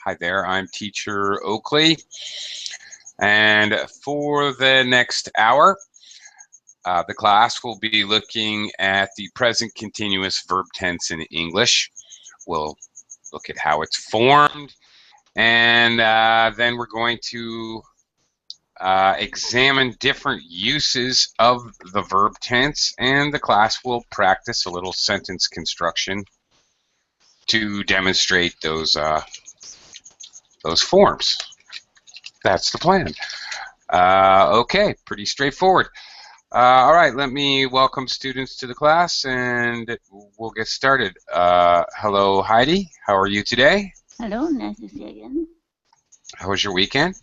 Hi there, I'm Teacher Oakley, and for the next hour, the class will be looking at the present continuous verb tense in English. We'll look at how it's formed, and then we're going to examine different uses of the verb tense, and the class will practice a little sentence construction to demonstrate those forms. That's the plan. Okay, pretty straightforward. All right, let me welcome students to the class and we'll get started. Hello, Heidi. How are you today? Hello, nice to see you again. How was your weekend?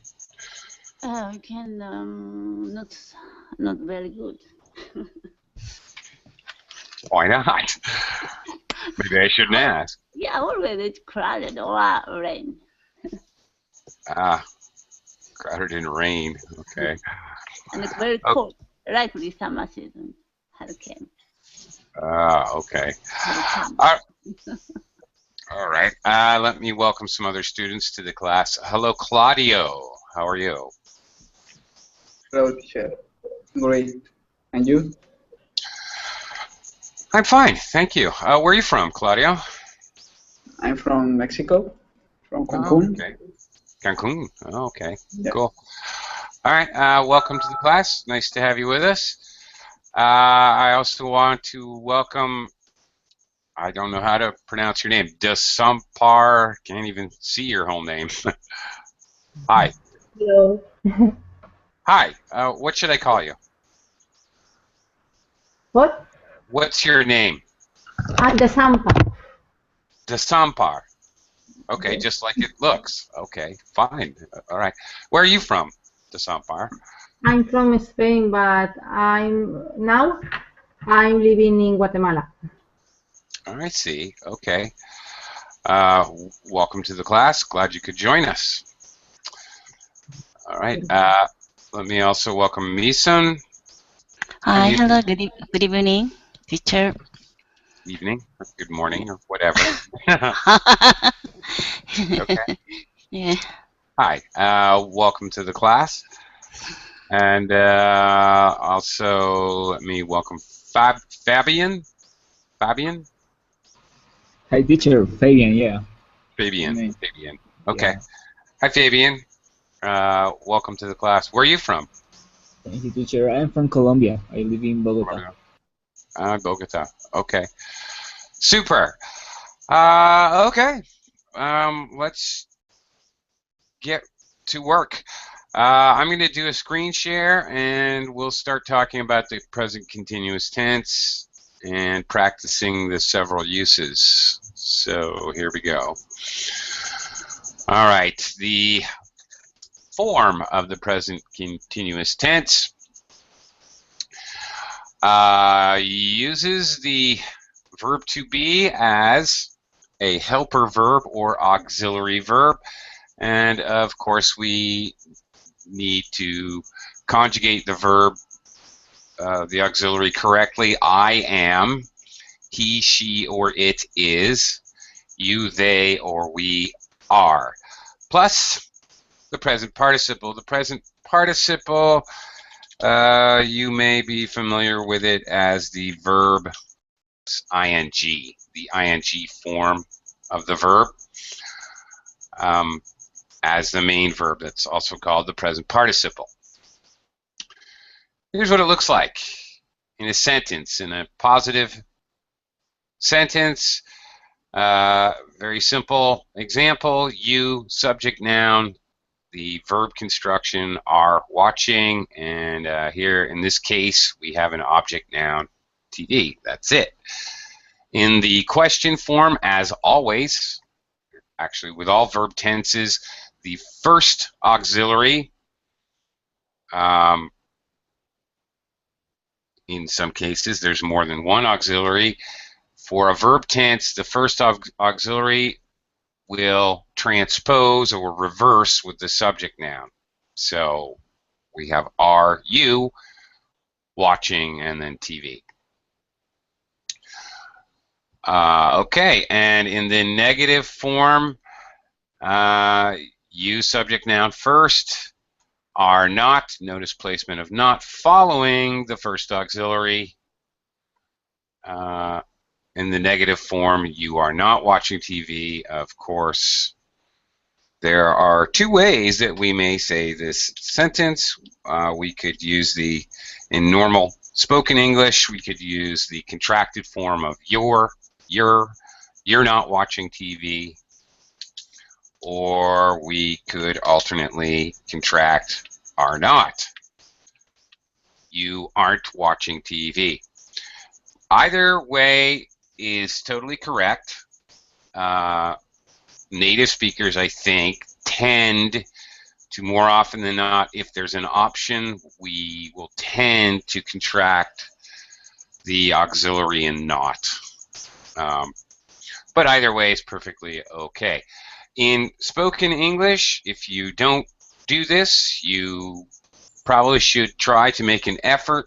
Weekend, not very good. Why not? Maybe I shouldn't ask. Yeah, always it's crowded or rain. Crowded in rain. Okay. And it's very cold. Likely summer season has came. Okay. All right. Let me welcome some other students to the class. Hello, Claudio. How are you? Hello, teacher. Great. And you? I'm fine, thank you. Where are you from, Claudio? I'm from Mexico, from Cancun. Oh, okay. Cancun. Oh, okay. Yeah. Cool. All right. Welcome to the class. Nice to have you with us. I also want to welcome, I don't know how to pronounce your name, Dasampar. Can't even see your whole name. Hi. Hello. Hi. What should I call you? What? What's your name? The Sampa. Dasampar. Okay, just like it looks. Okay, fine. All right. Where are you from, Dasampar? I'm from Spain, but I'm living in Guatemala. I see. Okay. Welcome to the class. Glad you could join us. All right. Let me also welcome Misun. Hi, hello, good evening, teacher. Evening, or good morning, or whatever. Okay. Yeah. Hi. Welcome to the class. And also let me welcome Fabian. Fabian? Hi, teacher. Fabian, yeah. Fabian. Okay. Yeah. Hi, Fabian. Welcome to the class. Where are you from? Thank you, teacher. I'm from Colombia. I live in Bogota. Bogota. Okay. Super. Okay. Let's get to work. I'm going to do a screen share, and we'll start talking about the present continuous tense and practicing the several uses. So here we go. All right, the form of the present continuous tense uses the verb to be as a helper verb or auxiliary verb, and of course we need to conjugate the verb, the auxiliary correctly. I am, he, she, or it is, you, they, or we are, plus the present participle. The present participle, you may be familiar with it as the verb ing, the ing form of the verb, as the main verb. That's also called the present participle. Here's what it looks like in a sentence. In a positive sentence, very simple example, you, subject, noun, the verb construction are watching, and here in this case we have an object, noun, TV. That's it. In the question form, as always, actually with all verb tenses, the first auxiliary, in some cases there's more than one auxiliary. For a verb tense, the first auxiliary will transpose or reverse with the subject noun. So we have are you watching and then TV. Okay, and in the negative form, Use subject noun first. Are not, notice placement of not following the first auxiliary. In the negative form, you are not watching TV, of course. There are two ways that we may say this sentence. We could use in normal spoken English, we could use the contracted form of you're not watching TV, or we could alternately contract are not. You aren't watching TV. Either way is totally correct. Native speakers, I think, tend to, more often than not, if there's an option, we will tend to contract the auxiliary and not. But either way is perfectly okay. In spoken English, if you don't do this, you probably should try to make an effort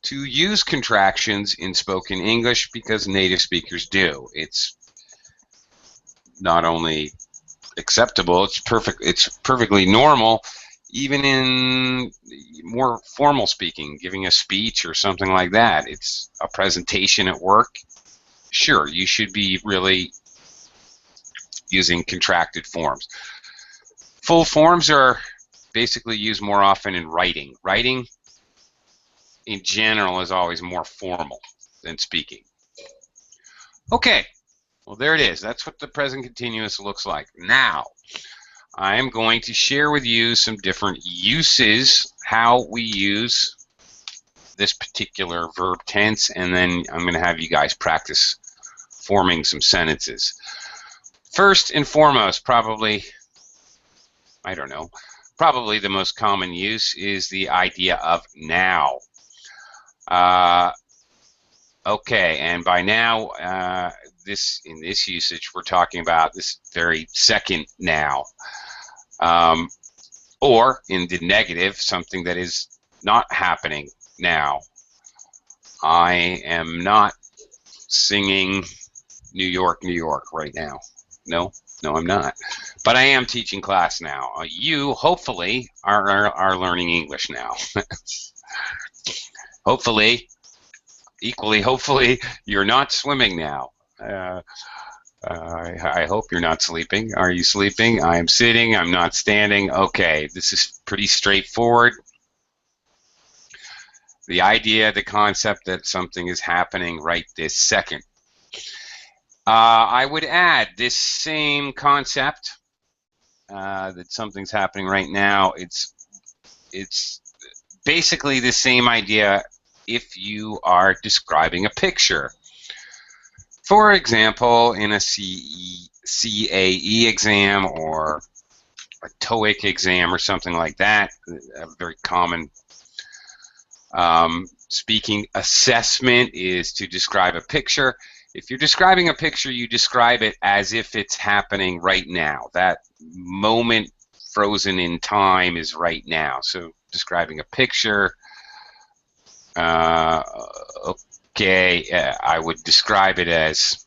to use contractions in spoken English, because native speakers do. It's not only acceptable, it's perfectly normal, even in more formal speaking, giving a speech or something like that. It's a presentation at work. Sure, you should be really using contracted forms. Full forms are basically used more often in writing. Writing in general is always more formal than speaking. Okay, well, there it is. That's what the present continuous looks like. Now, I am going to share with you some different uses, how we use this particular verb tense, and then I'm going to have you guys practice forming some sentences. First and foremost, probably, I don't know, probably the most common use is the idea of now. Okay, and by now, in this usage, we're talking about this very second now. Or in the negative, something that is not happening now. I am not singing New York, New York right now. No, I'm not. But I am teaching class now. You, hopefully, are learning English now. Hopefully, equally, hopefully, you're not swimming now. I hope you're not sleeping. Are you sleeping? I am sitting. I'm not standing. Okay, this is pretty straightforward. The idea, the concept that something is happening right this second. I would add this same concept, that something's happening right now. It's basically the same idea if you are describing a picture. For example, in a CAE exam or a TOEIC exam or something like that, a very common speaking assessment is to describe a picture. If you're describing a picture, you describe it as if it's happening right now. That moment frozen in time is right now. So describing a picture, okay, I would describe it as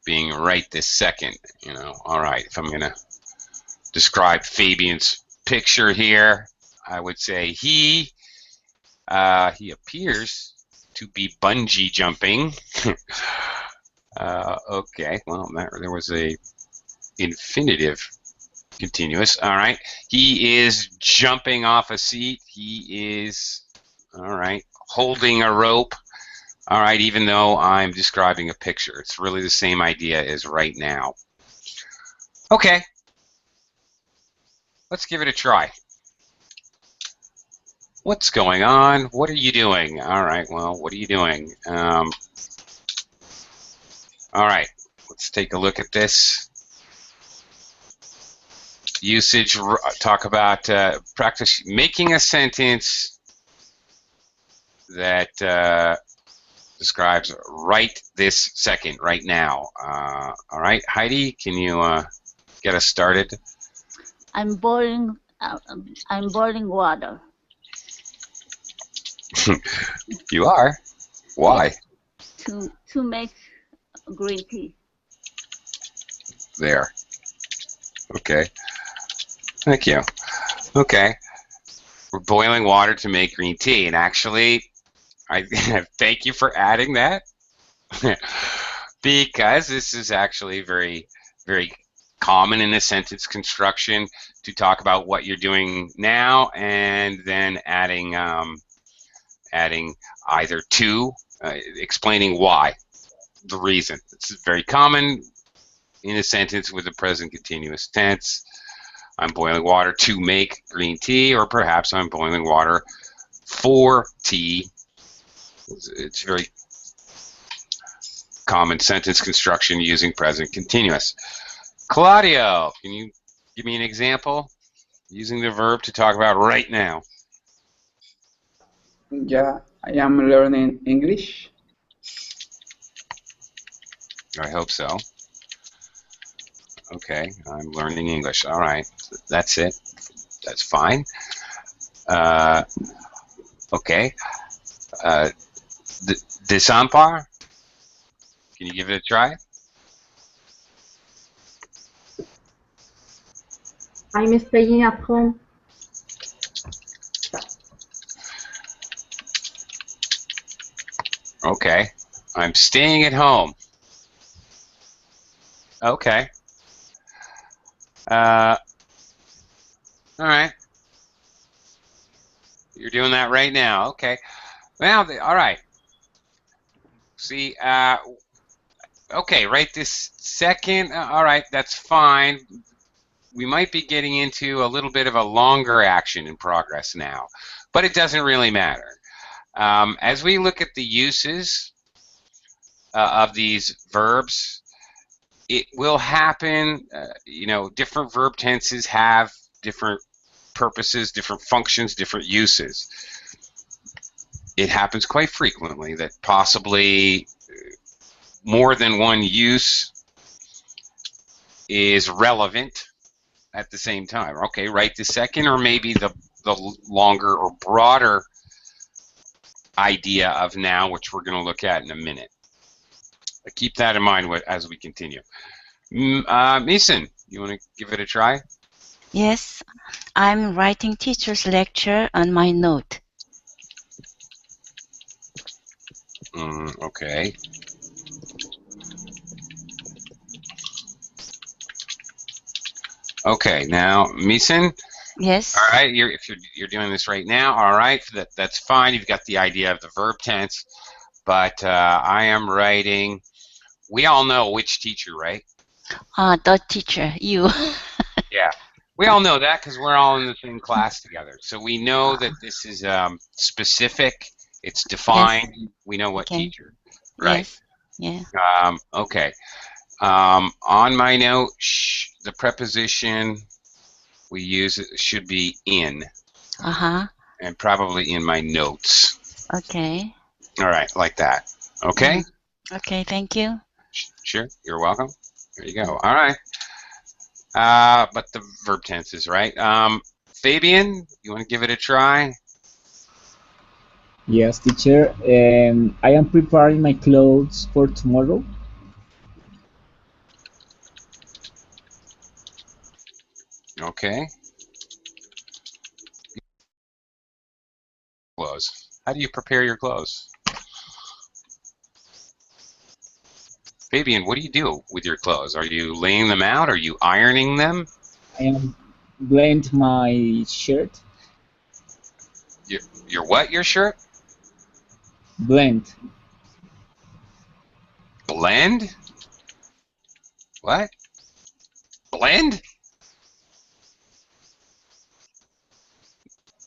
being right this second. You know, all right, if I'm going to describe Fabian's picture here, I would say he appears to be bungee jumping. Okay, well, there was a infinitive continuous. All right, he is jumping off a seat. He is, all right, holding a rope. All right, even though I'm describing a picture, it's really the same idea as right now. Okay, let's give it a try. What's going on? What are you doing? All right, well, what are you doing? All right, let's take a look at this. Usage, talk about practice making a sentence that describes right this second, right now. All right, Heidi, can you get us started? I'm boiling water. You are? Why? To make green tea. There. Okay. Thank you. Okay. We're boiling water to make green tea, and actually, I thank you for adding that because this is actually very, very common in a sentence construction to talk about what you're doing now and then adding either to, explaining why, the reason. It's very common in a sentence with the present continuous tense. I'm boiling water to make green tea, or perhaps I'm boiling water for tea. It's very common sentence construction using present continuous. Claudio, can you give me an example using the verb to talk about right now? Yeah, I am learning English. I hope so. Okay, I'm learning English. All right, that's it. That's fine. Okay. Desampar, can you give it a try? I'm staying at home. Okay. I'm staying at home. Okay. All right. You're doing that right now. Okay. Well, all right. See, okay, right this second. All right, that's fine. We might be getting into a little bit of a longer action in progress now, but it doesn't really matter. As we look at the uses of these verbs, it will happen. You know, different verb tenses have different purposes, different functions, different uses. It happens quite frequently that possibly more than one use is relevant at the same time. Okay, right this second, or maybe the longer or broader idea of now, which we're going to look at in a minute. Keep that in mind as we continue. Mason, you want to give it a try? Yes, I'm writing teacher's lecture on my note. Okay. Okay, now Mason. Yes. All right, if you're doing this right now, all right, that's fine. You've got the idea of the verb tense, but I am writing. We all know which teacher, right? The teacher, you. Yeah, we all know that because we're all in the same class together. So we know that this is specific. It's defined. Yes. We know what teacher, right? Yes. Yeah. Okay. On my note, the preposition we use should be in. And probably in my notes. Okay. All right, like that. Okay? Okay, thank you. Sure, you're welcome. There you go. All right. But the verb tenses, right? Fabian, you want to give it a try? Yes, teacher. I am preparing my clothes for tomorrow. Okay. Clothes. How do you prepare your clothes? Fabian, what do you do with your clothes? Are you laying them out? Are you ironing them? I am blend my shirt. Your what? Your shirt? Blend. Blend? What? Blend?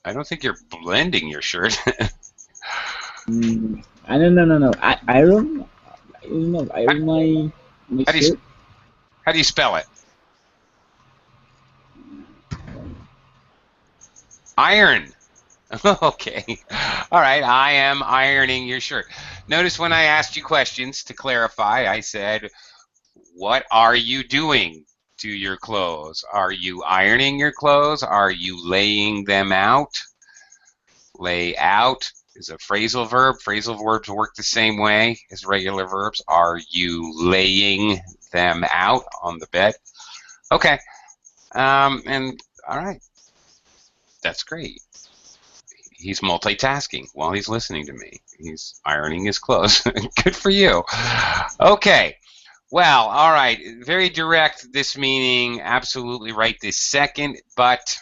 I don't think you're blending your shirt. No. I iron. I don't know. Iron my shirt. How do you spell it? Iron. Okay. All right. I am ironing your shirt. Notice when I asked you questions to clarify, I said, what are you doing to your clothes? Are you ironing your clothes? Are you laying them out? Lay out is a phrasal verb. Phrasal verbs work the same way as regular verbs. Are you laying them out on the bed? Okay. And all right, that's great. He's multitasking while he's listening to me. He's ironing his clothes. Good for you. Okay. Well, all right. Very direct, this meaning absolutely right this second, but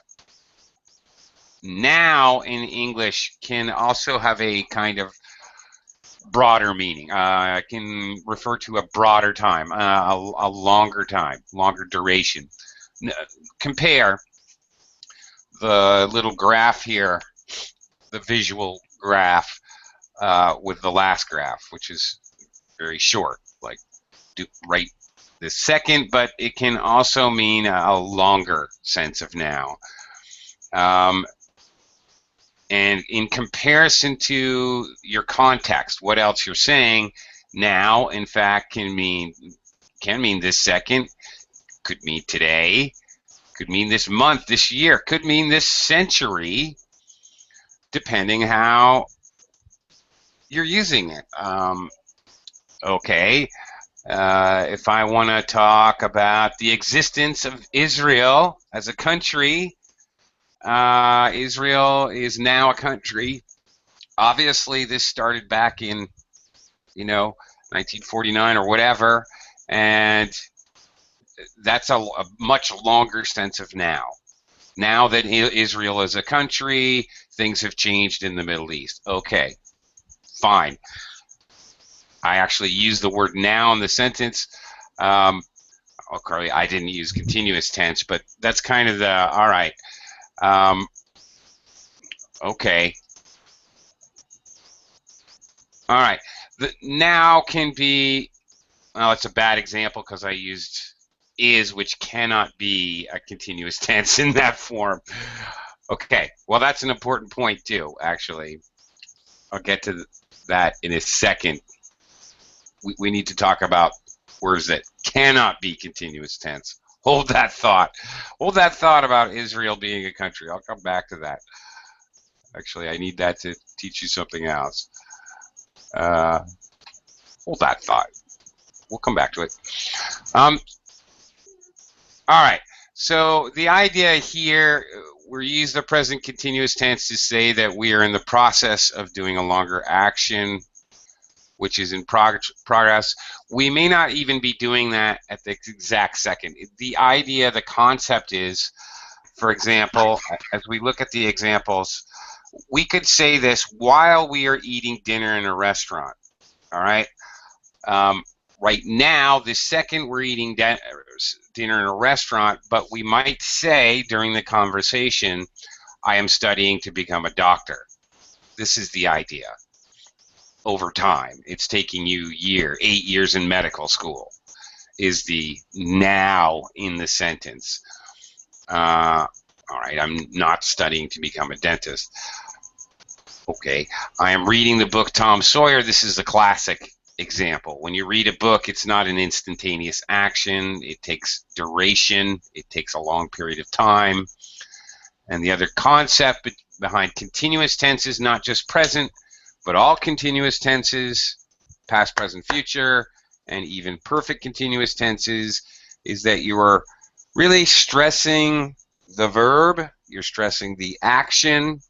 now in English can also have a kind of broader meaning. Can refer to a broader time, a longer time, longer duration. Compare the little graph here, the visual graph, with the last graph, which is very short, like right this second, but it can also mean a longer sense of now. And in comparison to your context, what else you're saying, now, in fact, can mean this second, could mean today, could mean this month, this year, could mean this century, depending how you're using it. Okay, if I want to talk about the existence of Israel as a country, Israel is now a country. Obviously, this started back in, 1949 or whatever, and that's a much longer sense of now. Now that Israel is a country, things have changed in the Middle East. Okay, fine. I actually use the word now in the sentence. Okay, I didn't use continuous tense, but that's kind of the, all right. Okay. All right. The now can be, well, it's a bad example because I used is, which cannot be a continuous tense in that form. Okay. Well, that's an important point too, actually. I'll get to that in a second. We need to talk about words that cannot be continuous tense. Hold that thought. Hold that thought about Israel being a country. I'll come back to that. Actually, I need that to teach you something else. Hold that thought. We'll come back to it. All right. So the idea here, we use the present continuous tense to say that we are in the process of doing a longer action, which is in progress. We may not even be doing that at the exact second. The idea, the concept is, for example, as we look at the examples, we could say this while we are eating dinner in a restaurant. All right. Right now, the second we're eating dinner in a restaurant, but we might say during the conversation, I am studying to become a doctor. This is the idea. Over time, it's taking you 8 years in medical school, is the now in the sentence. All right, I'm not studying to become a dentist. Okay, I am reading the book Tom Sawyer. This is a classic example. When you read a book, it's not an instantaneous action. It takes duration. It takes a long period of time. And the other concept behind continuous tense is not just present, but all continuous tenses, past, present, future, and even perfect continuous tenses, is that you are really stressing the verb, you're stressing the action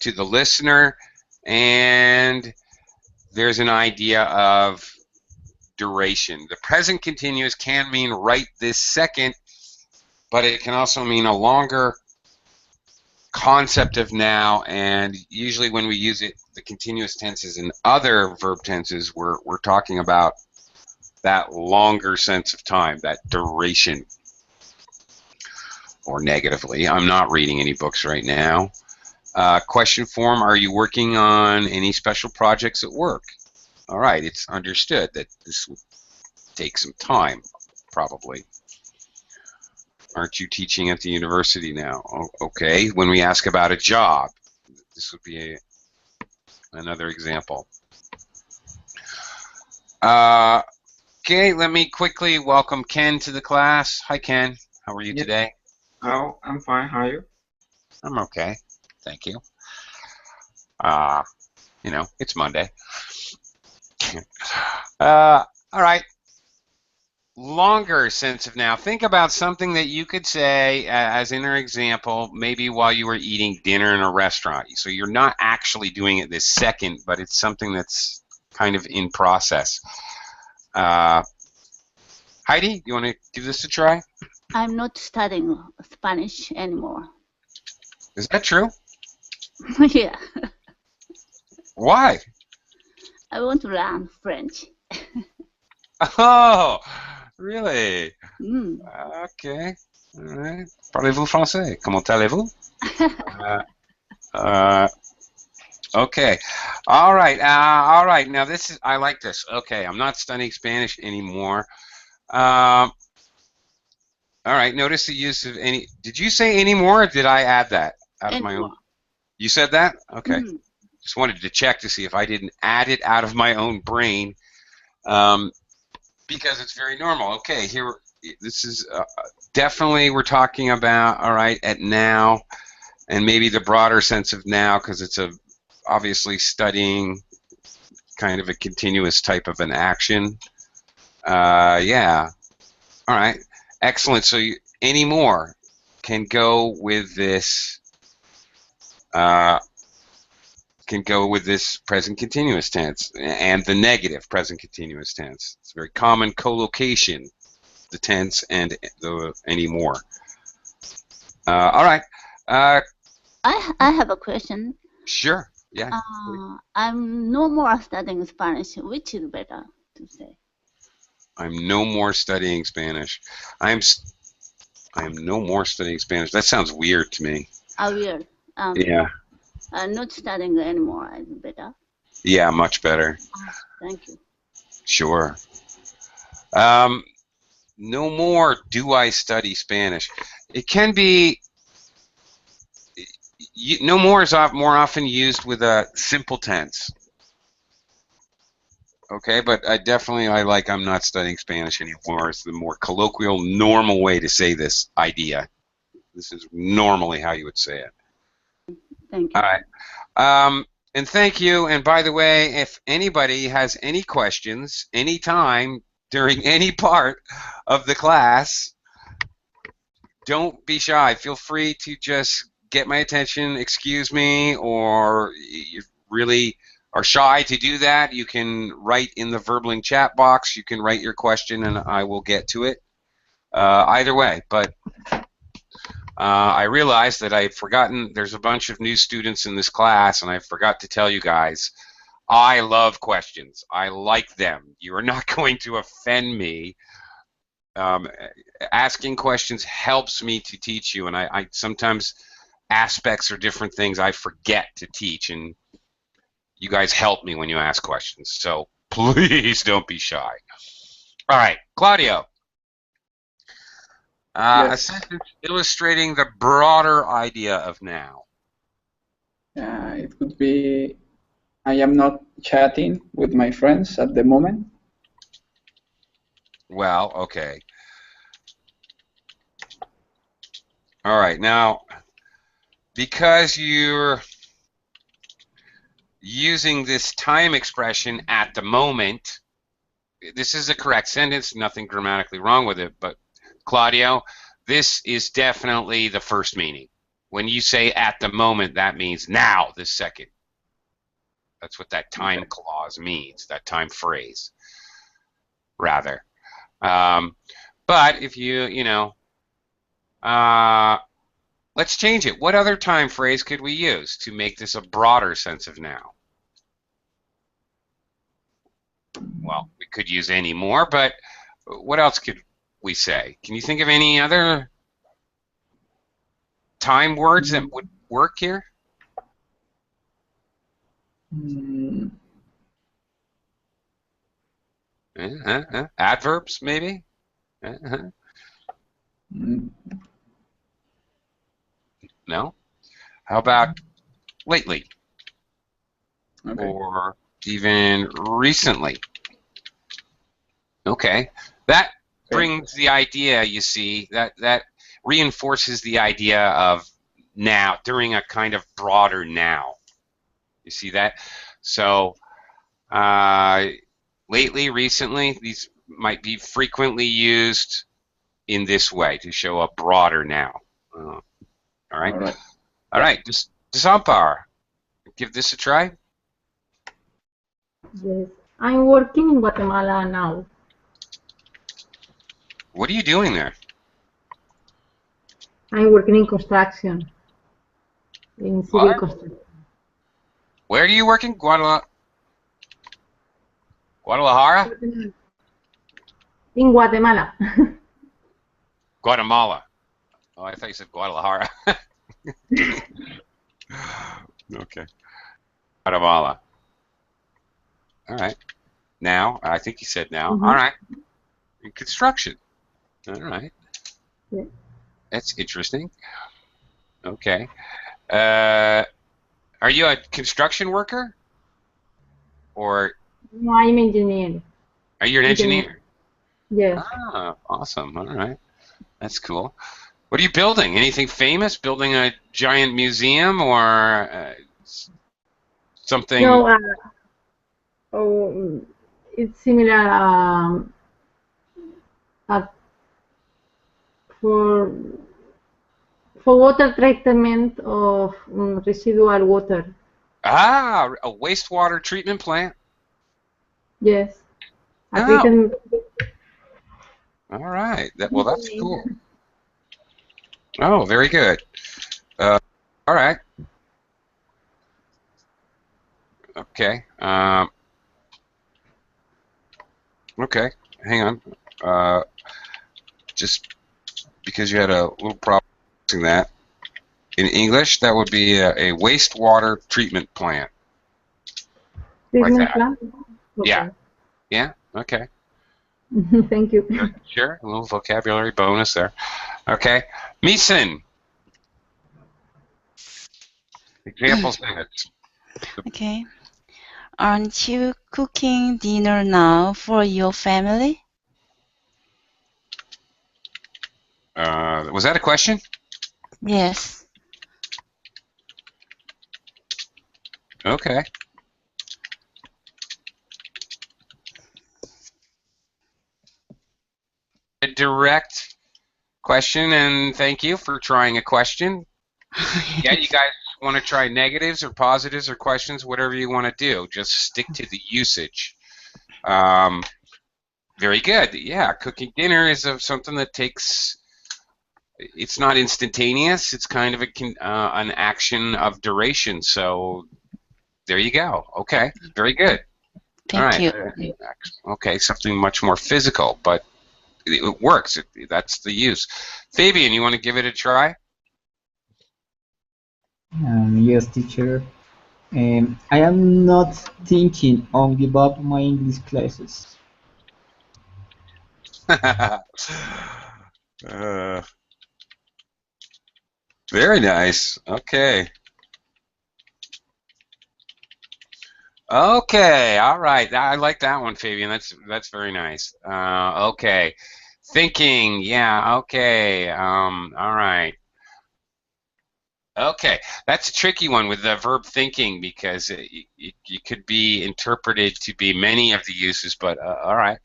to the listener, and there's an idea of duration. The present continuous can mean right this second, but it can also mean a longer concept of now, and usually when we use it, the continuous tenses and other verb tenses, we're talking about that longer sense of time, that duration. Or negatively, I'm not reading any books right now. Question form, are you working on any special projects at work? All right, it's understood that this will take some time, probably. Aren't you teaching at the university now? Oh, okay, when we ask about a job, this would be another example. Okay, let me quickly welcome Ken to the class. Hi, Ken. How are you today? Oh, I'm fine. How are you? I'm okay. Thank you. It's Monday. All right. longer sense of now. Think about something that you could say, as in our example, maybe while you were eating dinner in a restaurant. So you're not actually doing it this second, but it's something that's kind of in process. Heidi, you want to give this a try? I'm not studying Spanish anymore. Is that true? Yeah, Why? I want to learn French. Oh, really? Mm. Okay. All right. Parlez-vous français? Comment allez-vous? Okay. All right. All right. Now this is. I like this. Okay. I'm not studying Spanish anymore. All right. Notice the use of any. Did you say any more? Or did I add that out of my own? Anymore. You said that? Okay. Mm. Just wanted to check to see if I didn't add it out of my own brain, because it's very normal. Okay. Here. This is definitely we're talking about. All right. At now, and maybe the broader sense of now, because it's a obviously studying kind of a continuous type of an action. Yeah. All right. Excellent. So any more can go with this. Can go with this present continuous tense and the negative present continuous tense. It's a very common collocation, the tense and the any more. All right. I have a question. Sure. Yeah. I'm no more studying Spanish. Which is better to say? I'm no more studying Spanish. I am no more studying Spanish. That sounds weird to me. Weird. Yeah. Not studying anymore is better. Yeah, much better. Thank you. Sure. No more do I study Spanish. It can be. No more is more often used with a simple tense. Okay, but I like I'm not studying Spanish anymore. It's the more colloquial, normal way to say this idea. This is normally how you would say it. Thank you. All right. And thank you. And by the way, if anybody has any questions anytime during any part of the class, don't be shy. Feel free to just get my attention, excuse me, or you really are shy to do that, you can write in the Verbling chat box. You can write your question, and I will get to it. Either way, but I realized that I had forgotten there's a bunch of new students in this class, and I forgot to tell you guys, I love questions. I like them. You are not going to offend me. Asking questions helps me to teach you, and I sometimes aspects or different things I forget to teach, and you guys help me when you ask questions, so please don't be shy. All right, Claudio. Yes. A sentence illustrating the broader idea of now. It could be, I am not chatting with my friends at the moment. Well, okay. All right, now, because you're using this time expression at the moment, this is a correct sentence, nothing grammatically wrong with it, but Claudio, this is definitely the first meaning. When you say at the moment, that means now, this second. That's what that time clause means, that time phrase, rather. But if you know, let's change it. What other time phrase could we use to make this a broader sense of now? Well, we could use any more, but what else could we say? Can you think of any other time words that would work here? Adverbs, maybe? No? How about lately? Okay. Or even recently? Okay. That brings the idea, you see, that reinforces the idea of now, during a kind of broader now. You see that? So, lately, recently, these might be frequently used in this way to show a broader now. All right. All right. All right. Desampar, give this a try. Yes. I'm working in Guatemala now. What are you doing there? I'm working in construction, in civil What? construction. Where are you working? Guadalajara? In Guatemala. Guatemala. Oh, I thought you said Guadalajara. Okay. Guatemala. All right. Now, I think you said now. All right. In construction. All right. Yeah. That's interesting. Okay. Are you a construction worker? Or No, I'm engineer. are you an engineer? Yes. Ah, awesome. All right. That's cool. What are you building? Anything famous? Building a giant museum or something? No, it's similar uh, for water treatment of residual water. Ah, a wastewater treatment plant. Yes. A Oh, treatment. all right. Well, that's cool. Oh, very good. All right. Okay. Okay. Hang on. Just because you had a little problem using that. In English, that would be a wastewater treatment plant. Treatment that. plant? Okay. Yeah. Yeah? Okay. Thank you. Sure. A little vocabulary bonus there. Okay. Meeson. Example sentence. Okay. Aren't you cooking dinner now for your family? Was that a question? Yes. Okay. A direct question, and thank you for trying a question. Yeah, you guys want to try negatives or positives or questions, whatever you want to do. Just stick to the usage. Very good. Yeah, cooking dinner is something that takes. It's not instantaneous. It's kind of an action of duration. So there you go. Okay, very good. Thank All right. you. Okay, something much more physical, but it works. That's the use. Fabian, you want to give it a try? Yes, teacher. I am not thinking on give up my English classes. uh, very nice. Okay. Okay. All right. I like that one, Fabian. That's very nice. Okay. Thinking. Yeah. Okay. All right. Okay, that's a tricky one with the verb thinking because it could be interpreted to be many of the uses, but all right.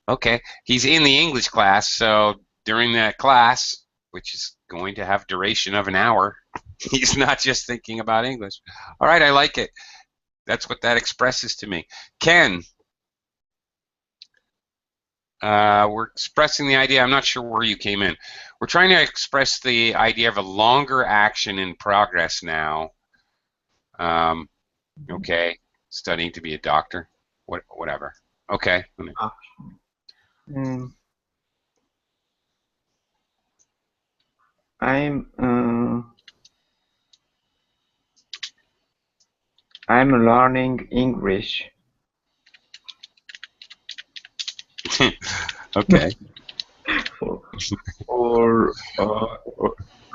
Okay, he's in the English class, so during that class, which is going to have duration of an hour, he's not just thinking about English. All right, I like it. That's what that expresses to me. Ken, we're expressing the idea. I'm not sure where you came in. We're trying to express the idea of a longer action in progress now. Okay, studying to be a doctor. Whatever. Okay. Mm, I'm I'm learning English. Okay. for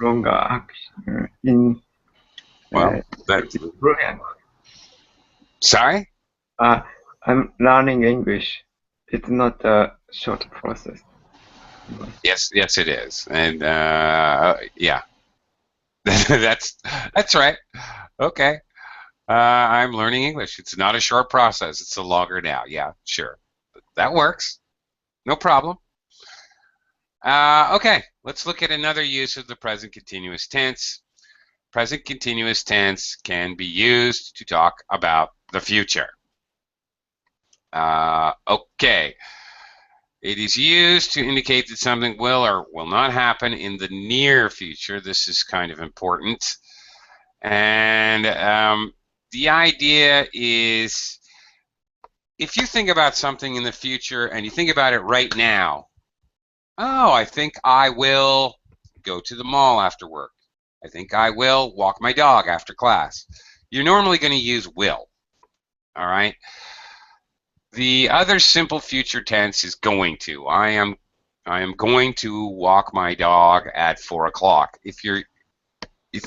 longer action in Well, that's brilliant. sorry. I'm learning English. It's not a short process. Yes, it is, and yeah, that's right. Okay. I'm learning English. It's not a short process. It's a longer now. Yeah, sure. That works. No problem. Okay, let's look at another use of the present continuous tense. Present continuous tense can be used to talk about the future. Okay. It is used to indicate that something will or will not happen in the near future. This is kind of important. And the idea is, if you think about something in the future and you think about it right now, oh, I think I will go to the mall after work. I think I will walk my dog after class. You're normally going to use will. All right. The other simple future tense is going to. I am going to walk my dog at 4 o'clock. If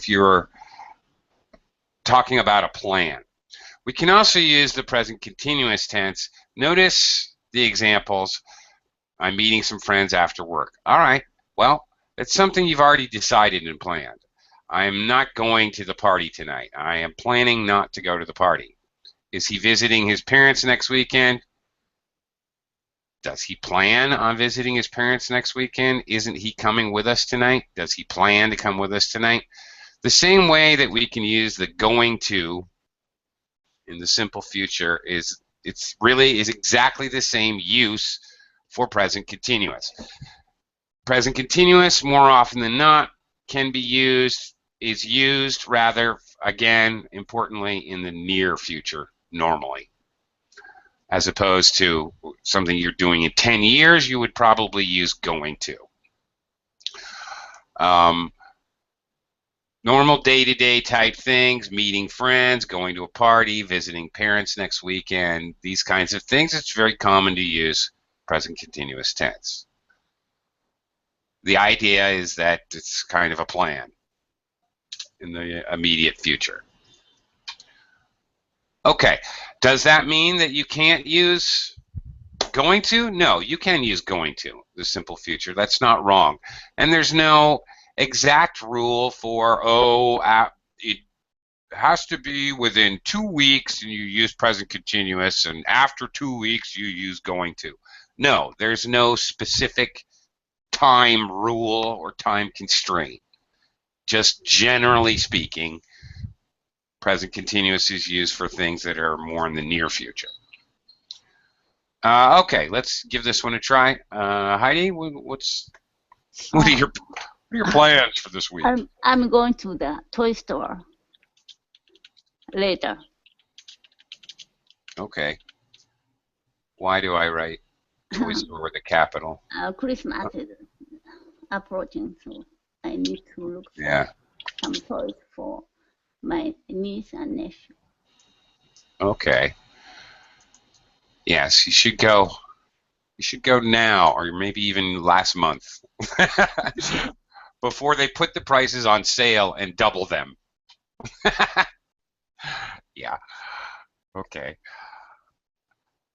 you're talking about a plan. We can also use the present continuous tense. Notice the examples. I'm meeting some friends after work. All right. Well, it's something you've already decided and planned. I am not going to the party tonight. I am planning not to go to the party. Is he visiting his parents next weekend? Does he plan on visiting his parents next weekend? Isn't he coming with us tonight? Does he plan to come with us tonight? The same way that we can use the going to in the simple future is exactly the same use for present continuous. Present continuous, more often than not, is used rather, again, importantly, in the near future normally. As opposed to something you're doing in 10 years, you would probably use going to. Normal day-to-day type things, meeting friends, going to a party, visiting parents next weekend, these kinds of things, it's very common to use present continuous tense. The idea is that it's kind of a plan in the immediate future. Okay, does that mean that you can't use going to? No, you can use going to, the simple future. That's not wrong. And there's no exact rule for, it has to be within 2 weeks and you use present continuous, and after 2 weeks you use going to. No, there's no specific time rule or time constraint. Just generally speaking, present continuous is used for things that are more in the near future. Okay, let's give this one a try. Heidi, what are your plans for this week? I'm going to the toy store later. Okay. Why do I write toy store with a capital? Christmas is approaching, so I need to look for Yeah. some toys for my niece and nephew. Okay. Yes, you should go. You should go now, or maybe even last month, before they put the prices on sale and double them. Yeah. Okay.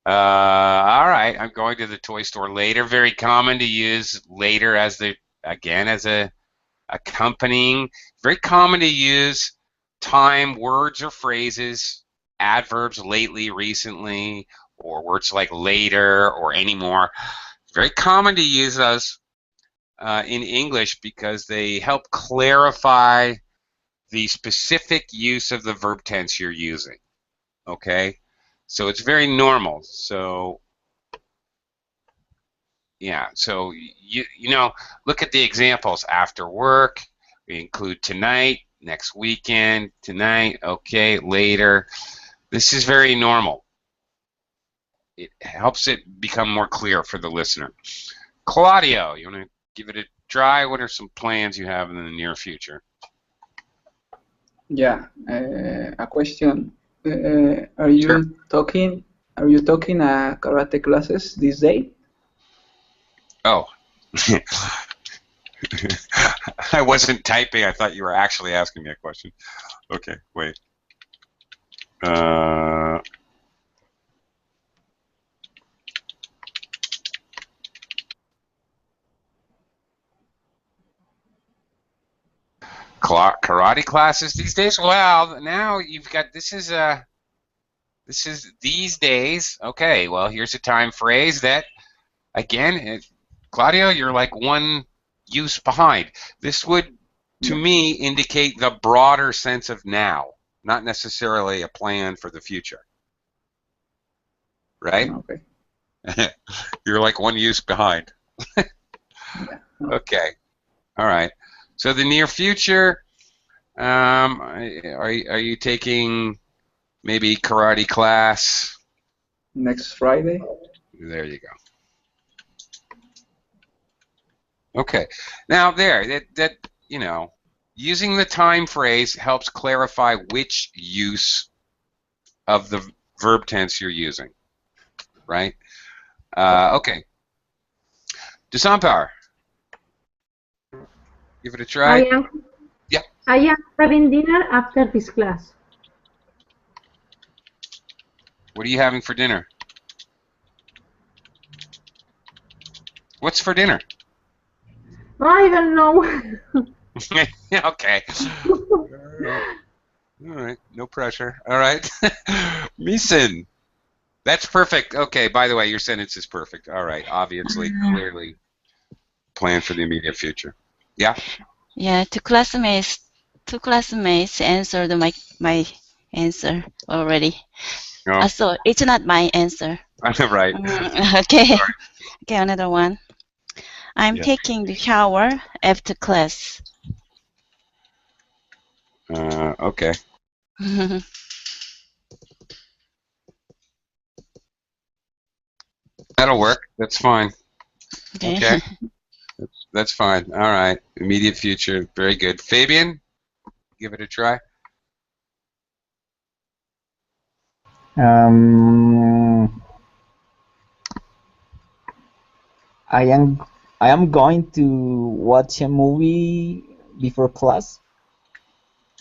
All right. I'm going to the toy store later. Very common to use later as a accompanying. Very common to use time words or phrases, adverbs, lately, recently, or words like later or anymore. Very common to use those in English because they help clarify the specific use of the verb tense you're using. Okay? So it's very normal. So yeah, so you know, look at the examples. After work, we include tonight, next weekend, tonight, okay, later. This is very normal. It helps it become more clear for the listener. Claudio, you want to give it a try? What are some plans you have in the near future? Yeah, a question. Are you Sure. talking? Are you talking karate classes this day? Oh. I wasn't typing. I thought you were actually asking me a question. Okay, wait. Karate classes these days? Well, now you've got this is these days. Okay, well, here's a time phrase that again, Claudio, you're like one use behind. This would, to me, indicate the broader sense of now, not necessarily a plan for the future. Right? Okay. You're like one use behind. Okay. All right. So the near future, are you taking maybe karate class? Next Friday. There you go. Okay. Now that you know, using the time phrase helps clarify which use of the verb tense you're using, right? Okay. Desampower. Give it a try. Yeah. I am having dinner after this class. What are you having for dinner? What's for dinner? I don't know. Okay. All right. No pressure. All right. Misen. That's perfect. Okay. By the way, your sentence is perfect. All right. Obviously, clearly, plan for the immediate future. Yeah. Yeah, two classmates answered my answer already. No. So it's not my answer. Right. Okay. Sorry. Okay, another one. I'm Yeah. taking the shower after class. Okay. That'll work. That's fine. Okay. That's fine. All right. Immediate future. Very good. Fabian, give it a try. I am I am going to watch a movie before class.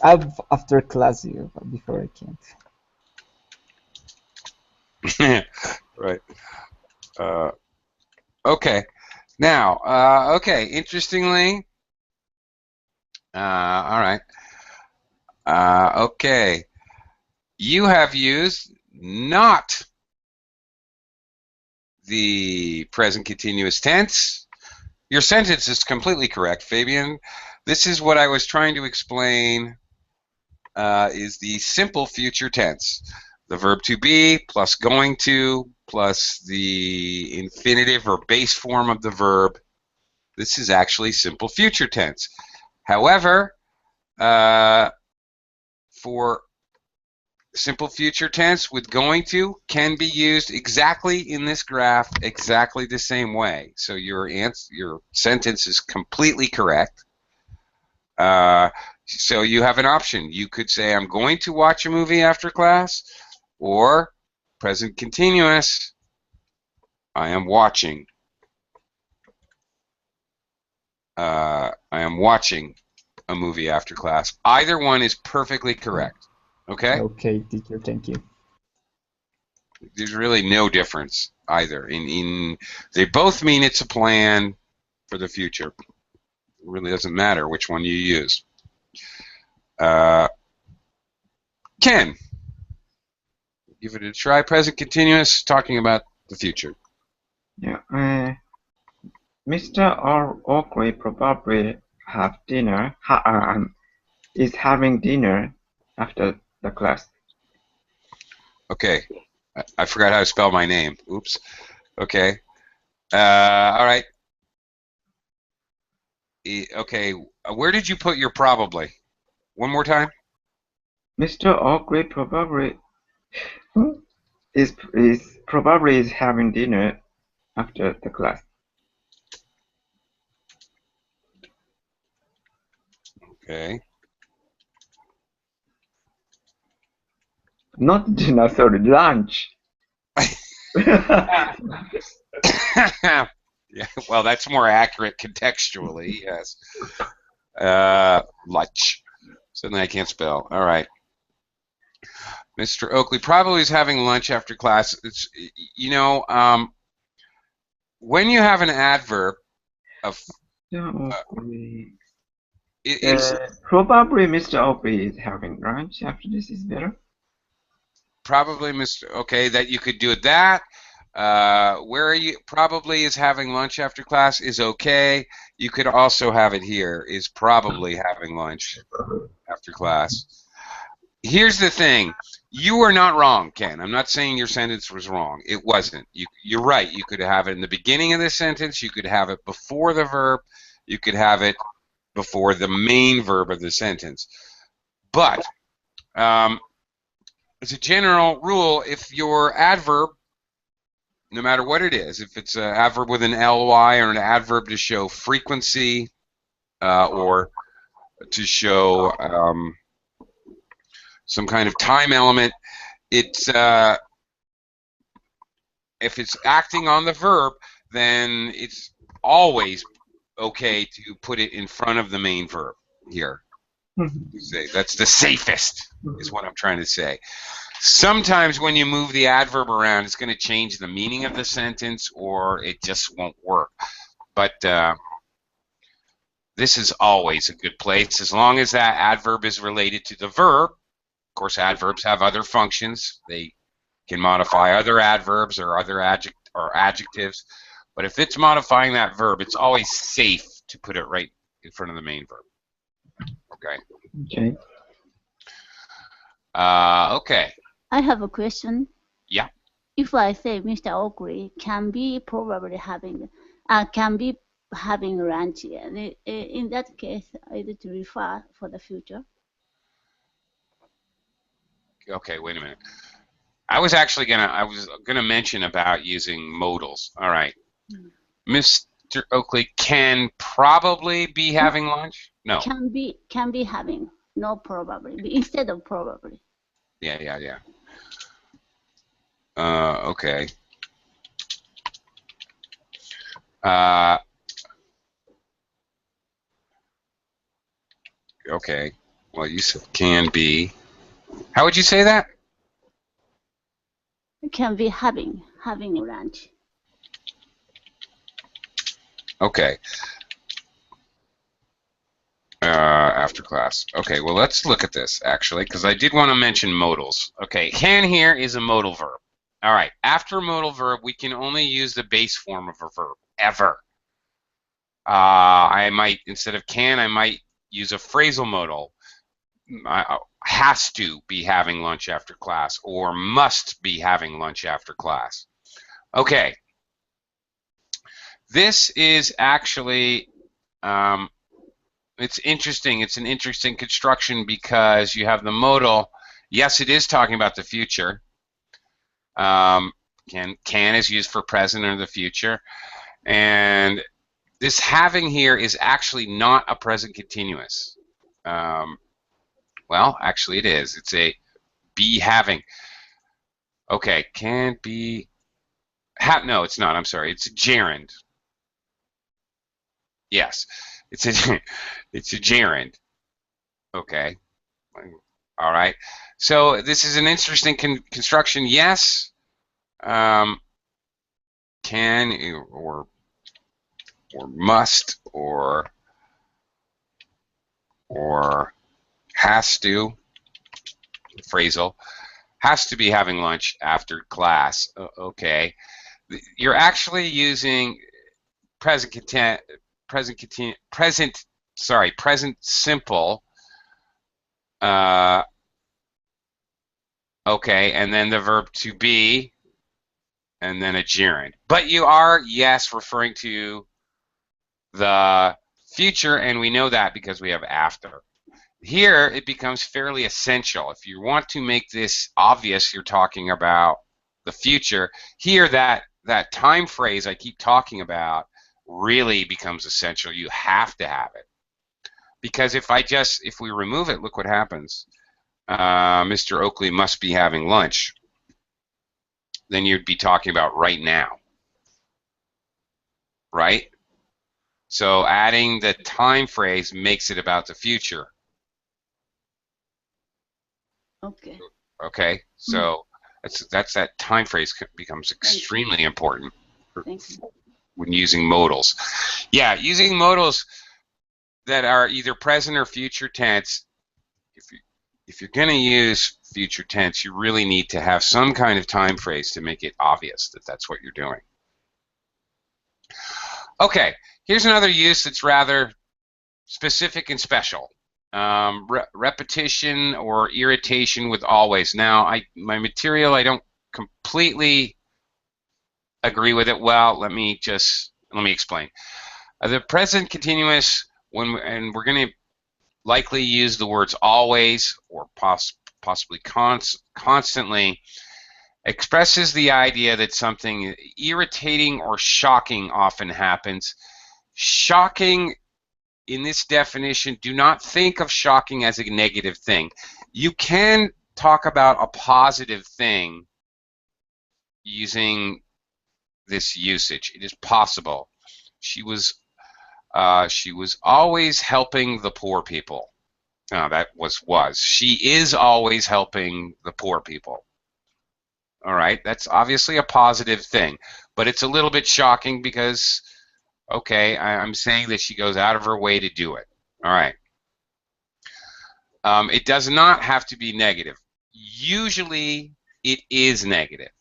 After class, before I can't. Right. Okay. Now, okay. Interestingly, all right. Okay. You have used not the present continuous tense. Your sentence is completely correct, Fabian. This is what I was trying to explain, is the simple future tense. The verb to be plus going to plus the infinitive or base form of the verb. This is actually simple future tense. However, for simple future tense with going to can be used exactly in this graph exactly the same way. So your sentence is completely correct. So you have an option. You could say, I'm going to watch a movie after class, or present continuous, I am watching. I am watching a movie after class. Either one is perfectly correct. Okay? Okay, teacher, thank you. There's really no difference either. They both mean it's a plan for the future. It really doesn't matter which one you use. Ken, give it a try. Present continuous, talking about the future. Yeah. Mr. Oakley probably is having dinner after the class. Okay. I forgot how to spell my name. Oops. Okay. All right. Okay. Where did you put your probably? One more time. Mr. Oakley probably is having dinner after the class. Okay. Not dinner, sorry, lunch. Yeah, well, that's more accurate contextually, yes. Lunch. Suddenly I can't spell. All right. Mr. Oakley probably is having lunch after class. It's, when you have an adverb of Probably Mr. Oakley is having lunch after this is better. Probably Mr. Okay, that you could do that, Where you probably is having lunch after class is okay. You could also have it here, is probably having lunch after class. Here's the thing. You are not wrong, Ken. I'm not saying your sentence was wrong. It wasn't. You're right. You could have it in the beginning of the sentence. You could have it before the verb. You could have it before the main verb of the sentence. But as a general rule, if your adverb, no matter what it is, if it's an adverb with an ly or an adverb to show frequency or to show some kind of time element, it's if it's acting on the verb, then it's always okay to put it in front of the main verb here. That's the safest, is what I'm trying to say. Sometimes when you move the adverb around, it's going to change the meaning of the sentence, or it just won't work. But this is always a good place, as long as that adverb is related to the verb. Of course, adverbs have other functions. They can modify other adverbs or other adjectives. But if it's modifying that verb, it's always safe to put it right in front of the main verb. Okay. Okay. Okay. I have a question. Yeah. If I say Mr. Oakley can be probably having lunch, and in that case, is it refer for the future? Okay, wait a minute. I was gonna mention about using modals. All right. Mr. Oakley can probably be having lunch? No. Can be having, no probably, instead of probably. Yeah. Okay. Okay. Well, you said can be. How would you say that? Can be having lunch. Okay. After class. Okay, well, let's look at this, actually, because I did want to mention modals. Okay, can here is a modal verb. All right, after a modal verb, we can only use the base form of a verb, ever. I might, instead of can, I might use a phrasal modal. Has to be having lunch after class, or must be having lunch after class. Okay. This is actually, it's interesting. It's an interesting construction because you have the modal. Yes, it is talking about the future. Can is used for present or the future. And this having here is actually not a present continuous. Well, actually it is. It's a be having. Okay, can be. No, it's not. I'm sorry. It's a gerund. Yes, it's a it's a gerund. Okay. All right. So this is an interesting construction. Yes, can or must or has to, phrasal, has to be having lunch after class. Okay. You're actually using present simple. Okay, and then the verb to be, and then a gerund. But you are, yes, referring to the future, and we know that because we have after. Here, it becomes fairly essential. If you want to make this obvious, you're talking about the future. Here, that time phrase I keep talking about really becomes essential. You have to have it. Because if we remove it, look what happens. Mr. Oakley must be having lunch. Then you'd be talking about right now. Right? So adding the time phrase makes it about the future. Okay. Okay? So that's that time phrase becomes extremely important when using modals. Yeah, using modals that are either present or future tense, if you're going to use future tense, you really need to have some kind of time phrase to make it obvious that that's what you're doing. Okay, here's another use that's rather specific and special. Repetition or irritation with always. Now, my material, I don't completely agree with it. Well, let me explain. The present continuous, and we're going to likely use the words always or possibly constantly, expresses the idea that something irritating or shocking often happens. Shocking, in this definition, do not think of shocking as a negative thing. You can talk about a positive thing using this usage. It is possible. She was always helping the poor people. That was. She is always helping the poor people. All right, that's obviously a positive thing, but it's a little bit shocking because, okay, I'm saying that she goes out of her way to do it. All right. It does not have to be negative. Usually, it is negative.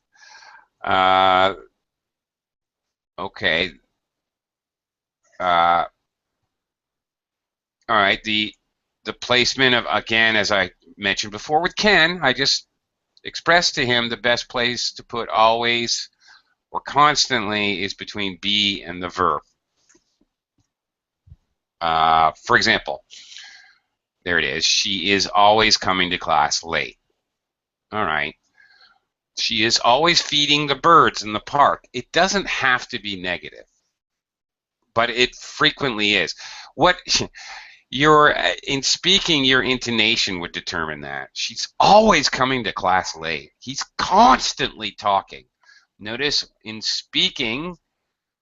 Okay. All right. The placement of, again, as I mentioned before with Ken, I just expressed to him the best place to put always or constantly is between be and the verb. For example, there it is. She is always coming to class late. All right. She is always feeding the birds in the park. It doesn't have to be negative, but it frequently is. What in speaking, your intonation would determine that. She's always coming to class late. He's constantly talking. Notice in speaking,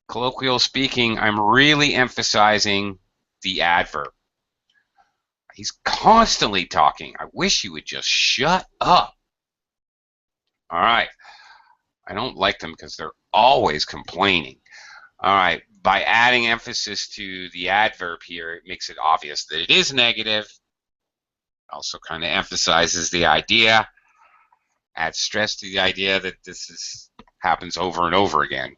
colloquial speaking, I'm really emphasizing the adverb. He's constantly talking. I wish he would just shut up. All right. I don't like them because they're always complaining. All right. By adding emphasis to the adverb here, it makes it obvious that it is negative. Also kind of emphasizes the idea, adds stress to the idea that this happens over and over again,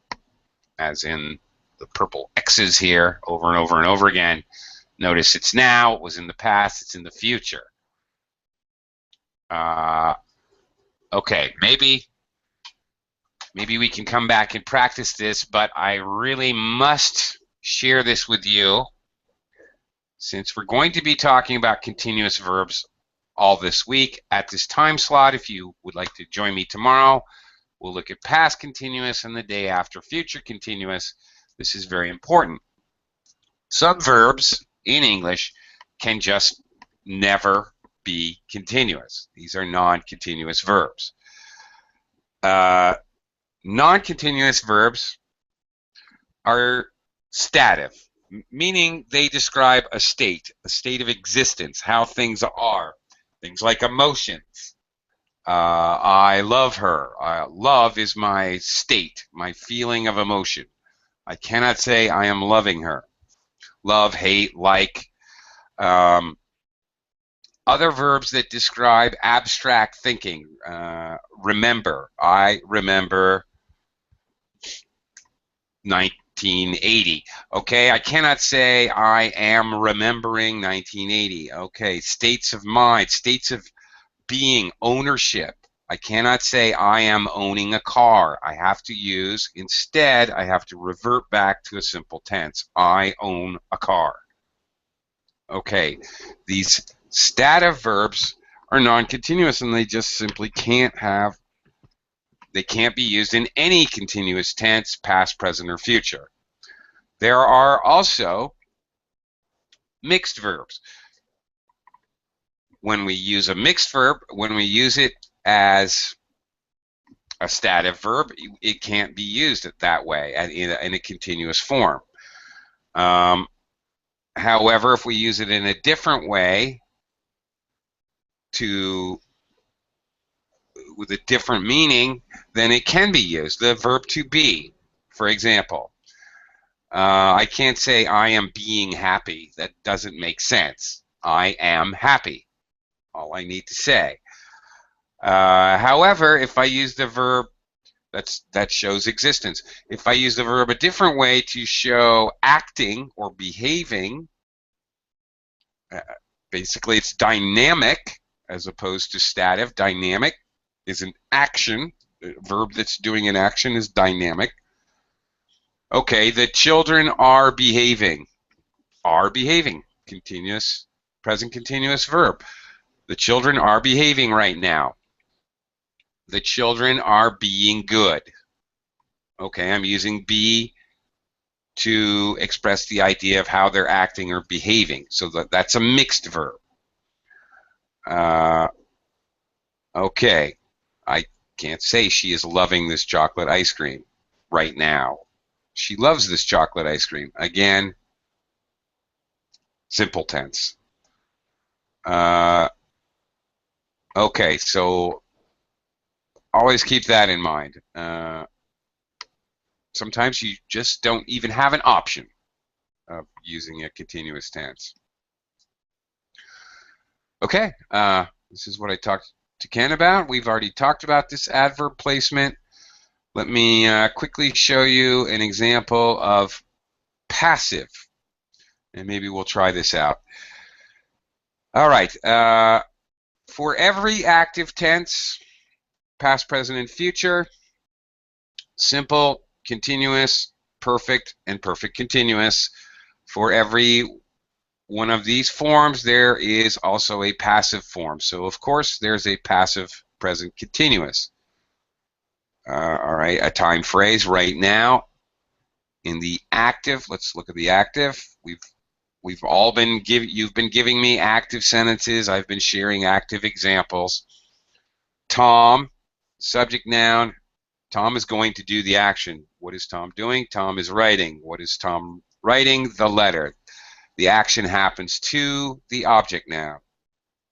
as in the purple X's here, over and over and over again. Notice it's now, it was in the past, it's in the future. Okay, maybe we can come back and practice this, but I really must share this with you since we're going to be talking about continuous verbs all this week at this time slot. If you would like to join me tomorrow, we'll look at past continuous and the day after future continuous. This is very important. Some verbs in English can just never be continuous. These are non-continuous verbs. Non-continuous verbs are stative, meaning they describe a state of existence, how things are. Things like emotions. I love her. Love is my state, my feeling of emotion. I cannot say I am loving her. Love, hate, like. Other verbs that describe abstract thinking. Remember. I remember 1980. Okay, I cannot say I am remembering 1980. Okay, states of mind, states of being, ownership. I cannot say I am owning a car. I have to use, instead, I have to revert back to a simple tense. I own a car. Okay, these stative verbs are non-continuous and they just simply they can't be used in any continuous tense, past, present, or future. There are also mixed verbs. When we use a mixed verb, when we use it as a stative verb, it can't be used that way in a continuous form. However, if we use it in a different way, with a different meaning, then it can be used. The verb to be, for example. I can't say I am being happy. That doesn't make sense. I am happy. all I need to say. However, if I use the verb, that shows existence. If I use the verb a different way to show acting or behaving, basically it's dynamic as opposed to stative. Dynamic is an action. A verb that's doing an action is dynamic. Okay, the children are behaving. Are behaving. Continuous, present continuous verb. The children are behaving right now. The children are being good. Okay, I'm using be to express the idea of how they're acting or behaving. So that's a mixed verb. Okay, I can't say she is loving this chocolate ice cream right now. She loves this chocolate ice cream. Again, simple tense. Okay, so always keep that in mind. Sometimes you just don't even have an option of using a continuous tense. Okay, this is what I talked to Ken about. We've already talked about this adverb placement. Let me quickly show you an example of passive, and maybe we'll try this out. All right, for every active tense, past, present, and future, simple, continuous, perfect, and perfect continuous. For every one of these forms, there is also a passive form. So, of course, there's a passive present continuous. All right, a time phrase right now. In the active, let's look at the active. We've all been you've been giving me active sentences. I've been sharing active examples. Tom, subject noun. Tom is going to do the action. What is Tom doing? Tom is writing. What is Tom writing? The letter. The action happens to the object noun.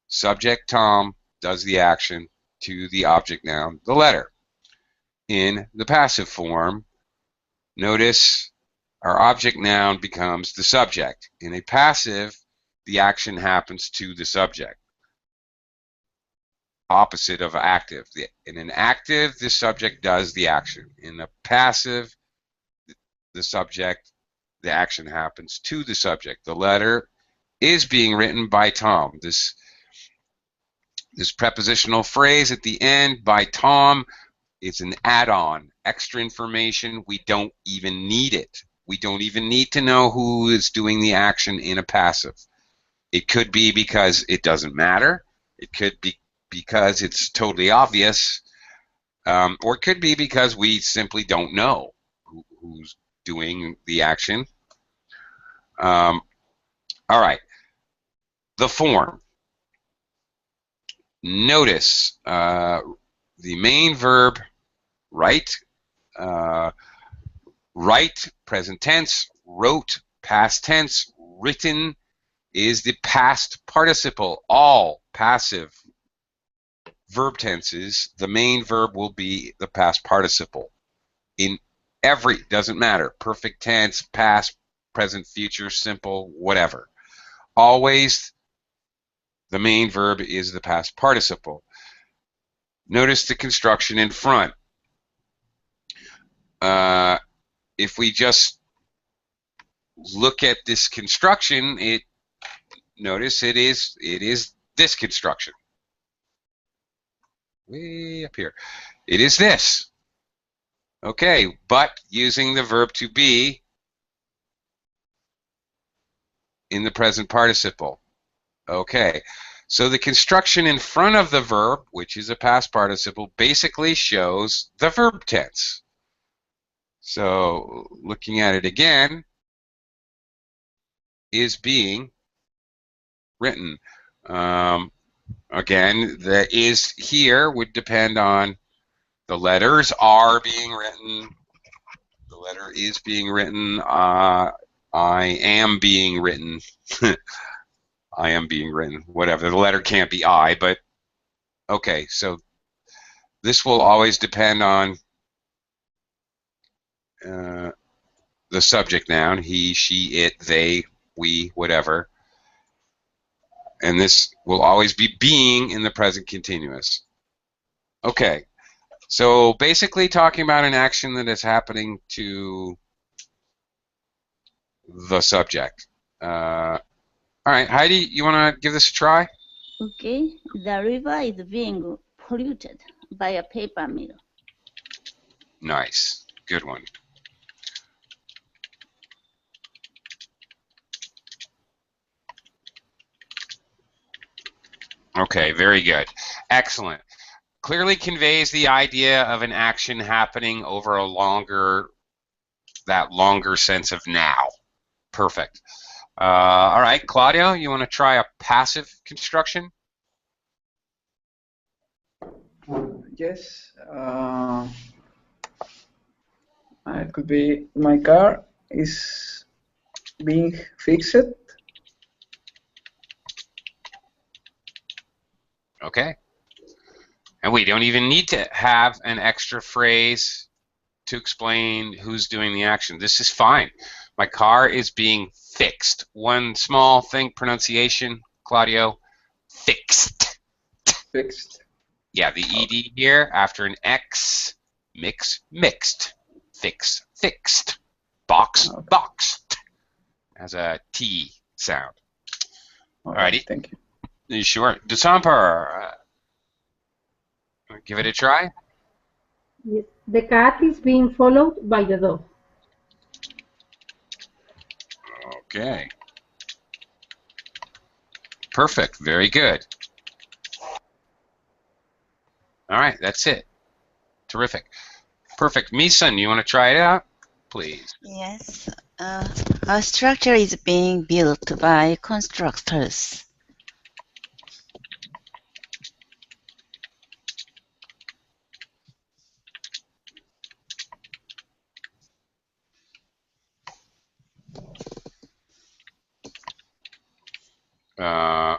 Subject Tom does the action to the object noun, the letter. In the passive form, notice our object noun becomes the subject. In a passive, the action happens to the subject. Opposite of active. In an active, the subject does the action. In a passive, the action happens to the subject. The letter is being written by Tom. This prepositional phrase at the end, by Tom, is an add-on, extra information. We don't even need it. We don't even need to know who is doing the action in a passive. It could be because it doesn't matter. It could be because it's totally obvious. Or it could be because we simply don't know who's doing the action. All right. The form. Notice the main verb, write, write, present tense, wrote, past tense, written is the past participle. All passive verb tenses, the main verb will be the past participle. In every, doesn't matter, perfect tense, past, present, future, simple, whatever. Always the main verb is the past participle. Notice the construction in front. If we just look at this construction, notice it is this construction. Way up here. It is this. Okay, but using the verb to be in the present participle. Okay, so the construction in front of the verb, which is a past participle, basically shows the verb tense. So looking at it again, is being written. Again, the is here would depend on the letters are being written. The letter is being written. I am being written. I am being written. Whatever. The letter can't be I, but okay. So this will always depend on the subject noun. He, she, it, they, we, whatever. And this will always be being in the present continuous. Okay, so basically talking about an action that is happening to the subject. All right, Heidi, you want to give this a try? Okay, the river is being polluted by a paper mill. Nice, good one. Okay, very good. Excellent. Clearly conveys the idea of an action happening over that longer sense of now. Perfect. All right, Claudio, you want to try a passive construction? Yes. It could be my car is being fixed. Okay. And we don't even need to have an extra phrase to explain who's doing the action. This is fine. My car is being fixed. One small thing, pronunciation, Claudio, fixed. Fixed. Yeah, the ED here after an X, mixed, fix, fixed, box, Okay. boxed, as a T sound. Alrighty. Thank you. Sure. Desamper, give it a try. Yes. The cat is being followed by the dog. Okay. Perfect. Very good. All right, that's it. Terrific. Perfect. Misun, you want to try it out? Please. Yes. A structure is being built by constructors.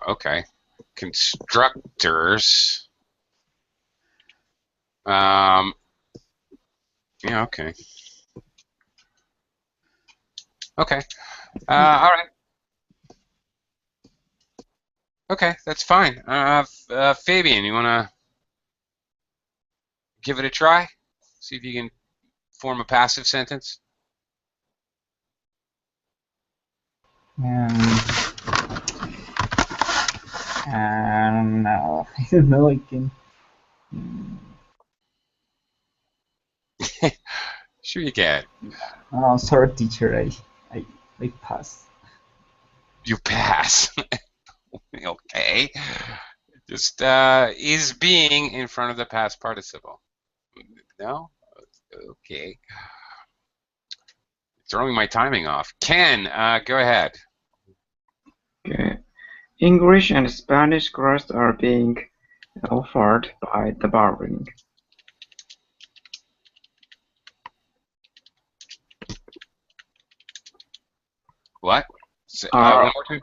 Okay. Constructors. Yeah, okay. Okay. All right. Okay, that's fine. Fabian, you want to give it a try? See if you can form a passive sentence. No, I don't know. I can. Sure you can. Oh, sorry, teacher. I pass. You pass. Okay. Just is being in front of the past participle. No? Okay. Throwing my timing off. Ken, go ahead. Okay. English and Spanish courses are being offered by the barbering. What? Are One more time.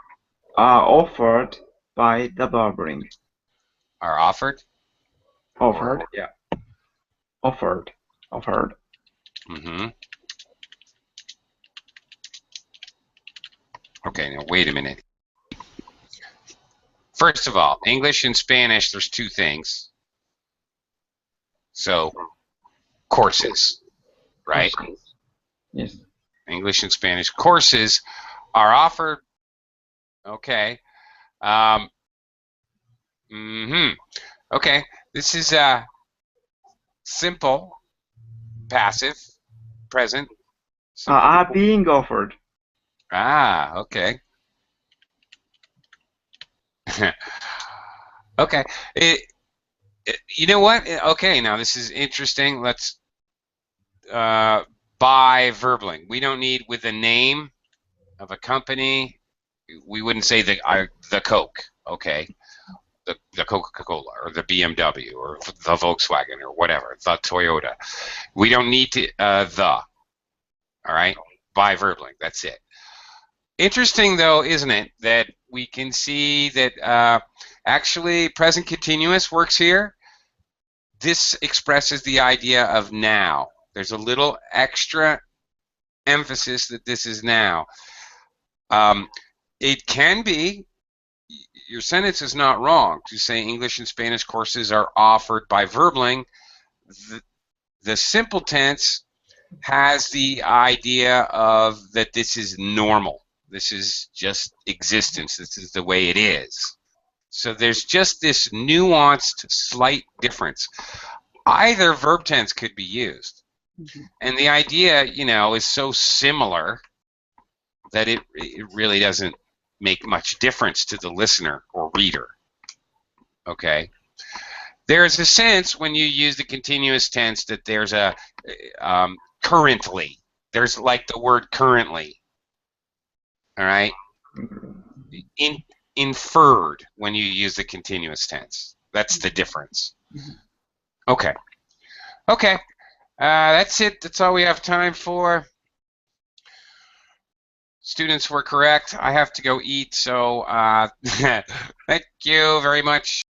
offered by the barbering. Are offered? Offered, yeah. Offered. Mm-hmm. Okay, now wait a minute. First of all, English and Spanish, there's two things. So, courses, right? Yes. English and Spanish courses are offered. Okay. Okay, this is simple, passive, present. Are being offered. Ah, okay. Okay. You know what? Okay, now this is interesting. Let's buy verbling. We don't need with the name of a company. We wouldn't say the Coke, okay? The Coca-Cola or the BMW or the Volkswagen or whatever, the Toyota. We don't need to all right? By verbling, that's it. Interesting though, isn't it, that we can see that actually present continuous works here. This expresses the idea of now. There's a little extra emphasis that this is now. It can be your sentence is not wrong to say English and Spanish courses are offered by Verbling. The simple tense has the idea of that this is normal. This is just existence. This is the way it is. So there's just this nuanced, slight difference. Either verb tense could be used. And the idea, is so similar that it really doesn't make much difference to the listener or reader. Okay? There's a sense when you use the continuous tense that there's a currently. There's like the word currently. All right? Inferred when you use the continuous tense. That's the difference. Okay. Okay. That's it. That's all we have time for. Students were correct. I have to go eat, so thank you very much.